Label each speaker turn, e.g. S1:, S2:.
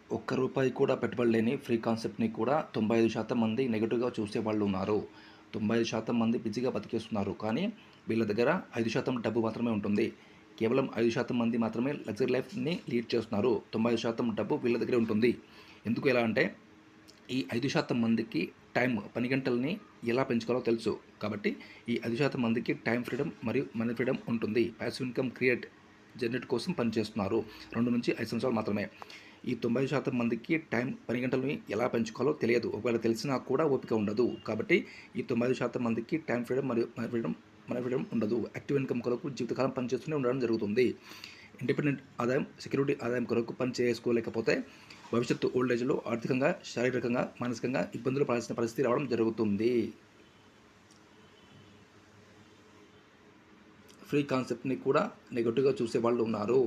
S1: ఒక్క రూపాయి కూడా పెట్టుబడి లేని ఫ్రీ కాన్సెప్ట్‌ని కూడా 95% మంది నెగెటివ్‌గా చూసేవాళ్ళు ఉన్నారు. 95% మంది బిజీగా బతికేస్తున్నారు. కానీ వీళ్ళ దగ్గర 5% డబ్బు మాత్రమే ఉంటుంది. కేవలం 5% మంది మాత్రమే లగ్జరీ లైఫ్‌ని లీడ్ చేస్తున్నారు. 95% డబ్బు వీళ్ళ దగ్గరే ఉంటుంది. ఎందుకు ఇలా అంటే ఈ 5% మందికి పని గంటల్ని ఎలా పెంచుకోవాలో తెలుసు. కాబట్టి ఈ 5% మందికి టైమ్ ఫ్రీడమ్ మరియు మనీ ఫ్రీడమ్ ఉంటుంది. పాసివ్ ఇన్‌కమ్ జనరేట్ కోసం పనిచేస్తున్నారు. 2-5 సంవత్సరాలు మాత్రమే. ఈ 90% మందికి పని గంటలని ఎలా పెంచుకోవాలో తెలియదు. ఒకవేళ తెలిసినా కూడా ఓపిక ఉండదు. కాబట్టి ఈ 95% మందికి టైమ్ ఫ్రీడమ్ మరియు మనీ ఫ్రీడమ్ ఉండదు. యాక్టివ్ ఇన్‌కమ్ కొరకు జీవితకాలం పనిచేస్తూనే ఉండడం జరుగుతుంది. ఇండిపెండెంట్ ఆదాయం, సెక్యూరిటీ ఆదాయం కొరకు పని చేసుకోలేకపోతే భవిష్యత్తు ఓల్డ్ ఏజ్‌లో ఆర్థికంగా, శారీరకంగా, మానసికంగా ఇబ్బందులు పడాల్సిన పరిస్థితి రావడం జరుగుతుంది. ఫ్రీ కాన్సెప్ట్‌ని కూడా నెగెటివ్‌గా చూసేవాళ్ళు ఉన్నారు.